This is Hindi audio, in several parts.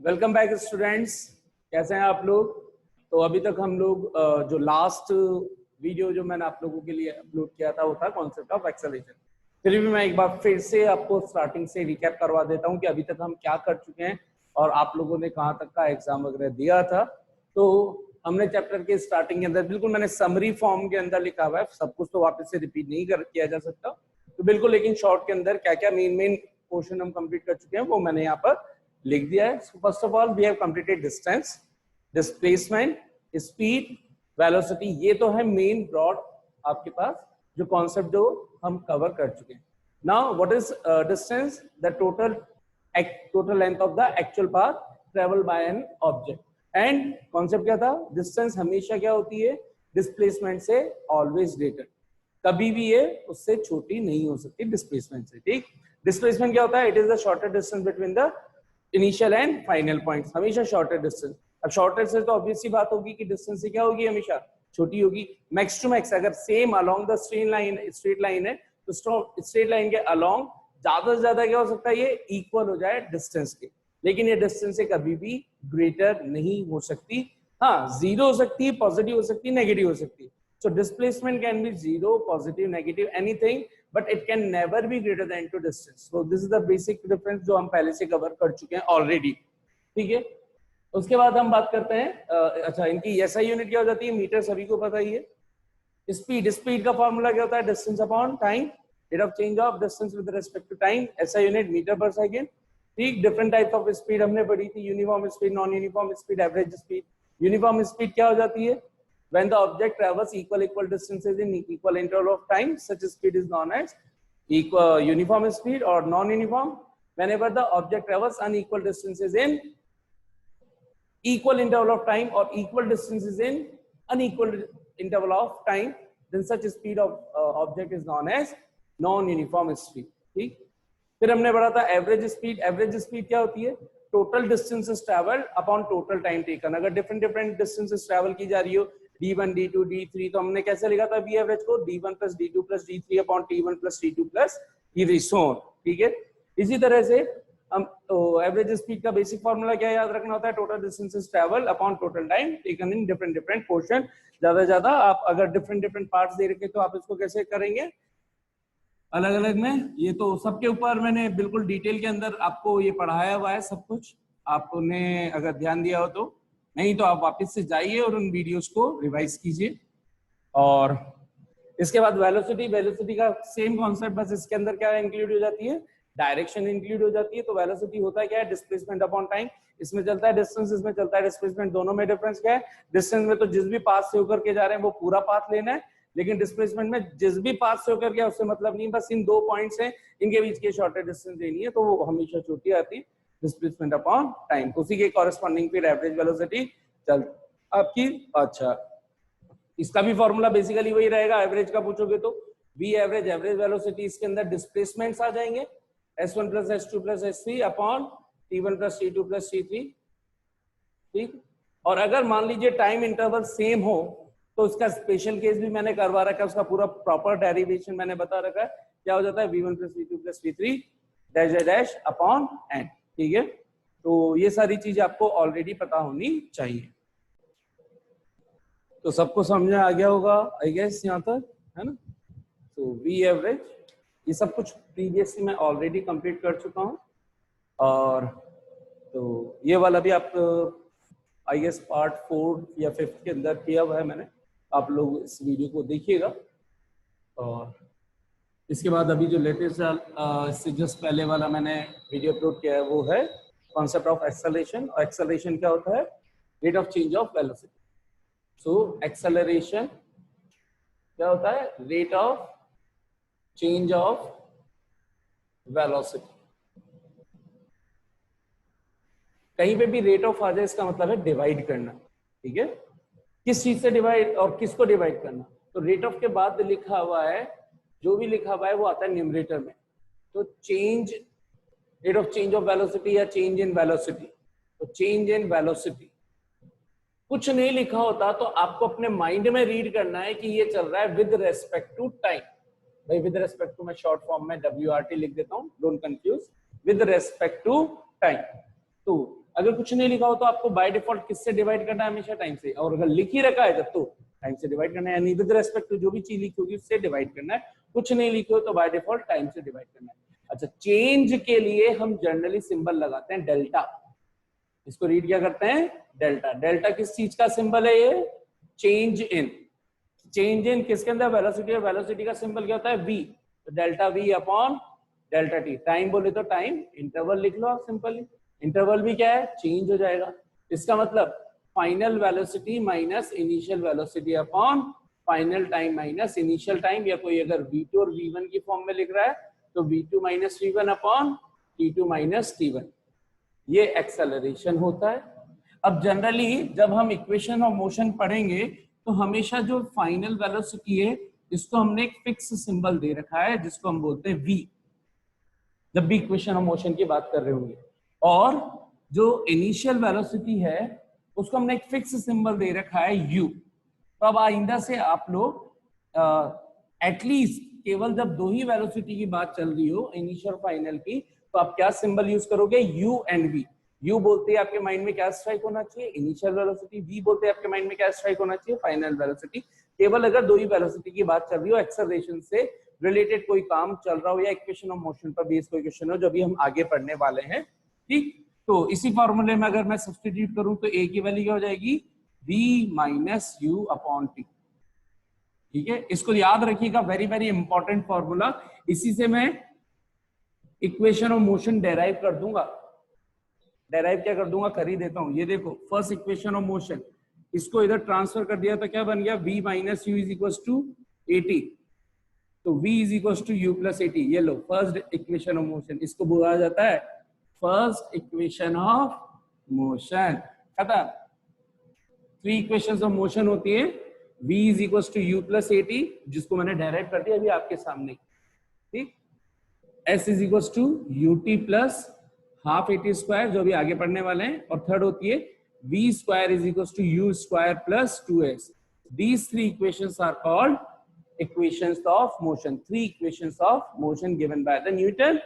Welcome back students. कैसे हैं आप लोग? तो अभी तक हम लोग जो लास्ट वीडियो जो मैंने आप लोगों के लिए अपलोड किया था वो था कॉन्सेप्ट ऑफ एक्सेलरेशन। फिर भी मैं एक बार फिर से आपको स्टार्टिंग से रिकैप करवा देता हूं कि अभी तक हम क्या कर चुके हैं और आप लोगों ने कहां तक का एग्जाम वगैरह दिया था। तो हमने चैप्टर के स्टार्टिंग के अंदर बिल्कुल मैंने समरी फॉर्म के अंदर लिखा हुआ है, सब कुछ तो वापस से रिपीट नहीं किया जा सकता, तो बिल्कुल लेकिन शॉर्ट के अंदर क्या क्या मेन पोर्शन हम कंप्लीट कर चुके हैं वो मैंने यहाँ पर लिख दिया है। So first of all we have completed distance, displacement, speed, velocity। ये तो है मेन ब्रॉड आपके पास जो कॉन्सेप्ट जो हम कवर कर चुके हैं। Now what is distance? The total length of the actual path travel by an object. And concept क्या था? डिस्टेंस हमेशा क्या होती है? डिस्प्लेसमेंट से ऑलवेज ग्रेटर, कभी भी ये उससे छोटी नहीं हो सकती डिस्प्लेसमेंट से। ठीक, डिस्प्लेसमेंट क्या होता है? It is the shortest distance between the initial and final points, हमेशा शॉर्टेस्ट डिस्टेंस। अब शॉर्टेस्ट से तो ऑब्वियस सी बात होगी कि डिस्टेंस से क्या होगी? हमेशा छोटी होगी। मैक्स टू मैक्स अगर same along the straight line है तो स्ट्रेट लाइन के अलोंग ज्यादा से ज्यादा क्या हो सकता है? ये इक्वल हो जाए डिस्टेंस के, लेकिन ये डिस्टेंस से कभी भी ग्रेटर नहीं हो सकती। हाँ, जीरो हो सकती है, पॉजिटिव हो सकती है, नेगेटिव हो सकती है। So displacement can be zero, positive, negative, anything, but it can never be greater than to distance. So this is the basic difference जो हम पहले से कवर कर चुके हैं ऑलरेडी। ठीक है, उसके बाद हम बात करते हैं अच्छा इनकी एसआई यूनिट क्या हो जाती है? मीटर, सभी को पता ही है। स्पीड का फॉर्मूला क्या होता है? Distance upon time, rate of change of distance with respect to time. SI unit metre पर सेकेंड। ठीक, डिफरेंट टाइप्स ऑफ स्पीड हमने पढ़ी थी, uniform speed, non uniform speed, average speed. Uniform speed क्या हो जाती है? When the object travels equal distances in equal interval of time, such speed is known as uniform speed or non-uniform. Whenever the object travels unequal distances in equal interval of time or equal distances in unequal interval of time, then such speed of object is known as non-uniform speed. ठीक, फिर हमने पढ़ा था एवरेज स्पीड। एवरेज स्पीड क्या होती है? Total distances travel upon total time taken. अगर डिफरेंट डिफरेंट डिस्टेंसेस ट्रैवल की जा रही हो, d1, d2, d3, तो हमने कैसे लिखा था बी एवरेज को? d1 plus d2 plus d3 upon t1 plus t2 plus t3 so on. ठीक है, इसी तरह से हम तो एवरेज स्पीड का बेसिक फॉर्मूला क्या याद रखना होता है? Total distances travel upon total time taken in different different portion. ज्यादा से ज्यादा आप अगर डिफरेंट डिफरेंट पार्ट्स दे रखे तो आप इसको कैसे करेंगे? अलग अलग में। ये तो सबके ऊपर मैंने बिल्कुल डिटेल के अंदर आपको ये पढ़ाया हुआ है सब कुछ, आपने अगर ध्यान दिया हो तो। नहीं तो आप वापस से जाइए और उन वीडियोस को रिवाइज कीजिए। और इसके बाद वेलोसिटी। वेलोसिटी का सेम कॉन्सेप्ट, बस इसके अंदर क्या इंक्लूड हो जाती है? डायरेक्शन इंक्लूड हो जाती है। तो वेलोसिटी होता है क्या है? Displacement upon time. इसमें चलता है डिस्टेंस, इसमें चलता है डिस्प्लेसमेंट। दोनों में डिफरेंस क्या है? डिस्टेंस में तो जिस भी पाथ से होकर के जा रहे हैं वो पूरा पाथ लेना है, लेकिन डिस्प्लेसमेंट में जिस भी पाथ से होकर गया उससे मतलब नहीं, बस इन दो पॉइंट्स हैं इनके बीच के शॉर्टेस्ट डिस्टेंस लेनी है, तो वो हमेशा छोटी आती है, डिस्प्लेसमेंट अपॉन टाइम। उसी के कॉरेस्पॉन्डिंग फिर एवरेज वेलोसिटी चल आपकी। अच्छा, इसका भी फॉर्मूला बेसिकली वही रहेगा। एवरेज का पूछोगे तो वी एवरेज, एवरेज वेलोसिटी, इसके अंदर डिस्प्लेसमेंट्स आ जाएंगे s1 plus s2 plus s3 upon t1 plus t2 plus t3। ठीक, और अगर मान लीजिए टाइम इंटरवल सेम हो तो उसका स्पेशल केस भी मैंने करवा रखा है, उसका पूरा प्रॉपर डेरिवेशन मैंने बता रखा है। क्या हो जाता है? v1 plus v2 plus v3 dash dash upon n। ठीक है, तो ये सारी चीजें आपको ऑलरेडी पता होनी चाहिए। तो सबको समझ में आ गया होगा आई गेस यहाँ तक, है ना? तो वी एवरेज ये सब कुछ प्रीवियसली मैं ऑलरेडी कंप्लीट कर चुका हूँ, और तो ये वाला भी आप आई गेस पार्ट 4 या 5 के अंदर किया हुआ है मैंने, आप लोग इस वीडियो को देखिएगा। और इसके बाद अभी जो लेटेस्ट इससे जस्ट पहले वाला मैंने वीडियो अपलोड किया है वो है कॉन्सेप्ट ऑफ एक्सेलरेशन। और एक्सेलरेशन क्या होता है? Rate of change of velocity. So acceleration क्या होता है? Rate of change of velocity. कहीं पे भी रेट ऑफ आ जाए इसका मतलब है डिवाइड करना। ठीक है, किस चीज से डिवाइड और किसको डिवाइड करना? तो रेट ऑफ के बाद लिखा हुआ है, जो भी लिखा हुआ है वो आता है न्यूमरेटर में। तो change, rate of change of velocity या चेंज इन वेलोसिटी, तो चेंज इन वेलोसिटी कुछ नहीं लिखा होता तो आपको अपने माइंड में रीड करना है कि ये चल रहा है विद रेस्पेक्ट टू टाइम। भाई विद रेस्पेक्ट टू मैं शॉर्ट फॉर्म में WRT लिख देता हूं, don't confuse, with respect to time. तो अगर कुछ नहीं लिखा हो तो आपको बाय डिफॉल्ट किससे डिवाइड करना है, हमेशा टाइम से, और अगर लिख ही रखा है तब तो टाइम से डिवाइड करना है, यानी विद रेस्पेक्ट टू जो भी चीज लिखी होगी उससे डिवाइड करना है, कुछ नहीं लिखी हो तो बाय डिफॉल्ट टाइम से डिवाइड करना है। अच्छा, चेंज के लिए हम जनरली सिंबल लगाते हैं डेल्टा, इसको रीड क्या करते हैं, डेल्टा। डेल्टा किस चीज का सिंबल है, ये चेंज इन। चेंज इन किसके अंदर, वेलोसिटी, और वेलोसिटी का सिंबल क्या होता है, v, तो delta v upon delta t। Time बोले तो टाइम इंटरवल लिख लो आप सिंपली, इंटरवल भी क्या है, चेंज हो जाएगा। इसका मतलब final velocity minus initial velocity upon final time minus initial time, या कोई अगर v2 और v1 की फॉर्म में लिख रहा है तो v2 minus v1 upon t2 minus t1, ये एक्सेलरेशन होता है। अब जनरली जब हम इक्वेशन ऑफ मोशन पढ़ेंगे तो हमेशा जो फाइनल वेलोसिटी है इसको हमने एक फिक्स सिंबल दे रखा है जिसको हम बोलते हैं v, जब भी इक्वेशन ऑफ मोशन की बात कर रहे होंगे, और जो इनिशियल वेलोसिटी है उसको हमने एक फिक्स सिंबल दे रखा है u। तो अब आइंदा से आप लोग एटलीस्ट केवल जब दो ही वेलोसिटी की बात चल रही हो, इनिशियल फाइनल की, तो आप क्या सिंबल यूज करोगे, u एंड v। u बोलते हैं आपके माइंड में क्या स्ट्राइक होना चाहिए, इनिशियल वेलोसिटी, v बोलते हैं आपके माइंड में क्या स्ट्राइक होना चाहिए, फाइनल वेलोसिटी। केवल अगर दो ही वेलोसिटी की बात चल रही हो, एक्सेलरेशन से रिलेटेड कोई काम चल रहा हो, या इक्वेशन ऑफ मोशन पर बेस्ड कोई क्वेश्चन हो जो भी हम आगे पढ़ने वाले हैं, ठीक। तो इसी फॉर्मूले में अगर मैं सब्स्टिट्यूट करूं तो a की वैल्यू क्या हो जाएगी, v minus u upon t, ठीक है। इसको याद रखिएगा, वेरी वेरी इंपॉर्टेंट फॉर्मूला। इसी से मैं इक्वेशन ऑफ मोशन डेराइव कर दूंगा, डेराइव क्या कर दूंगा, कर ही देता हूं। ये देखो फर्स्ट इक्वेशन ऑफ मोशन, इसको इधर ट्रांसफर कर दिया तो क्या बन गया, v minus u is equal to at, तो v is equal to u plus at। ये लो फर्स्ट इक्वेशन ऑफ मोशन, इसको बोला जाता है फर्स्ट इक्वेशन ऑफ मोशन। खत्म। थ्री इक्वेशंस ऑफ मोशन होती है, v is equal to u plus at, जिसको मैंने डायरेक्ट कर दिया अभी आपके सामने, ठीक। s is equal to ut plus half at square, जो भी आगे पढ़ने वाले हैं। और थर्ड होती है v square is equal to u square plus 2s। These three equations are called equations of motion, three equations of motion given by the Newton,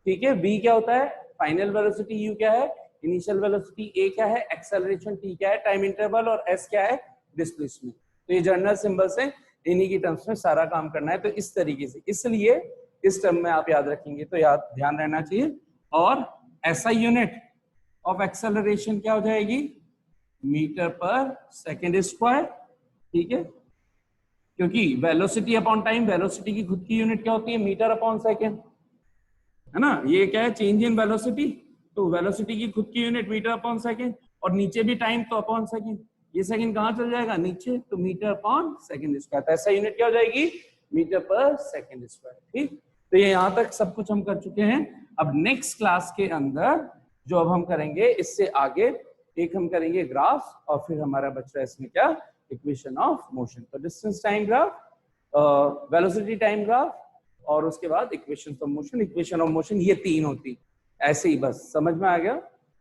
ठीक है। v क्या होता है, फाइनल वेलोसिटी, u क्या है, इनिशियल वेलोसिटी, a क्या है, एक्सेलरेशन, t क्या है, टाइम इंटरवल, और s क्या है, डिस्प्लेसमेंट। तो ये जनरल सिंबल्स है, इन्हीं की टर्म्स में सारा काम करना है। तो इस तरीके से, इसलिए इस टर्म में आप याद रखेंगे तो याद ध्यान रहना चाहिए। और ऐसा यूनिट ऑफ एक्सेलरेशन क्या हो जाएगी, मीटर पर सेकेंड स्क्वायर, ठीक है। क्योंकि वेलोसिटी अपॉन टाइम, वेलोसिटी की खुद की यूनिट क्या होती है, मीटर अपॉन सेकेंड, है ना। ये क्या है, चेंज इन वेलोसिटी, तो वेलोसिटी की खुद की यूनिट मीटर अपॉन सेकेंड, और नीचे भी टाइम तो अपॉन सेकेंड, ये सेकेंड कहाँ चल जाएगा, नीचे, तो मीटर अपॉन सेकेंड स्क्वायर। तो ऐसा यूनिट क्या हो जाएगी, मीटर पर सेकेंड स्क्वायर, ठीक। तो ये यहाँ तक सब कुछ हम कर चुके हैं। अब नेक्स्ट क्लास के अंदर जो अब हम करेंगे, इससे आगे एक हम करेंगे ग्राफ, और फिर हमारा बच रहा है इसमें क्या, इक्वेशन ऑफ मोशन। तो distance time graph, velocity time graph, और उसके बाद equation of motion, equation of motion, ये तीन होती ऐसे ही, बस समझ में आ गया।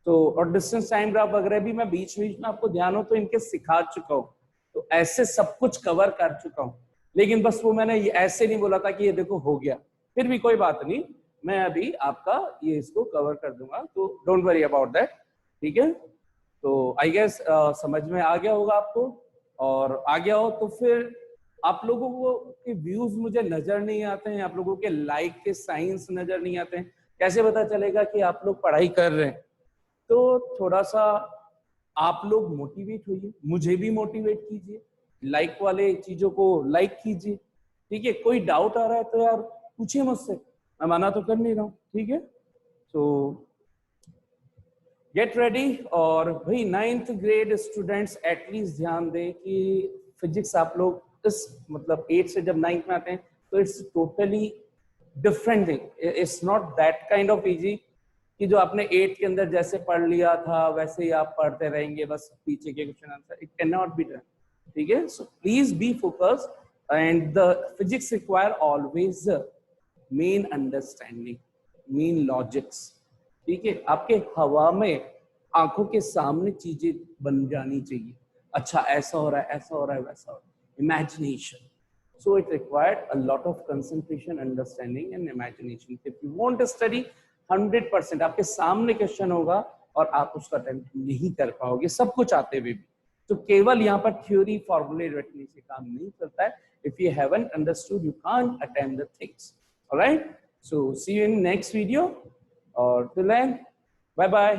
तो और डिस्टेंस टाइम ग्राफ वगैरह भी मैं बीच बीच में आपको ध्यान हो तो इनके सिखा चुका हूँ, तो ऐसे सब कुछ कवर कर चुका हूँ। लेकिन बस वो मैंने ऐसे नहीं बोला था कि ये देखो हो गया, फिर भी कोई बात नहीं, मैं अभी आपका ये इसको कवर कर दूंगा, तो डोंट वरी अबाउट दैट, ठीक है। तो आई गेस समझ में आ गया होगा आपको, और आ गया हो तो फिर आप लोगों को के व्यूज मुझे नजर नहीं आते हैं, आप लोगों के लाइक के साइंस नजर नहीं आते हैं, कैसे पता चलेगा कि आप लोग पढ़ाई कर रहे हैं। तो थोड़ा सा आप लोग मोटिवेट होइए, मुझे भी मोटिवेट कीजिए, लाइक वाले चीजों को लाइक कीजिए, ठीक है। कोई डाउट आ रहा है तो यार पूछिए मुझसे, मैं मना तो कर नहीं रहा हूँ, ठीक है। तो गेट रेडी। और भाई 9th ग्रेड स्टूडेंट्स एटलीस्ट ध्यान दें कि फिजिक्स आप लोग इस मतलब 8 से जब 9th में आते हैं तो it's totally different thing, it's not that kind of easy कि जो आपने 8th के अंदर जैसे पढ़ लिया था वैसे ही आप पढ़ते रहेंगे बस पीछे के question answer, it can not be done, ठीक है। So please be focused and the physics require always main understanding, main logics, ठीक है। आपके हवा में आंखों के सामने चीजें बन जानी चाहिए, अच्छा ऐसा हो रहा है, ऐसा हो रहा है, वैसा हो रहा है, imagination. So it required a lot of concentration, understanding and imagination. If you want to study 100%, आपके सामने क्वेश्चन होगा और आप उसको अटेम्प्ट नहीं कर पाओगे सब कुछ आते हुए भी। तो केवल यहाँ पर थ्योरी फॉर्मूले रटने से काम नहीं चलता है। If you haven't understood you can't attempt the things. Alright, so see you in next video और टिल देन बाय बाय।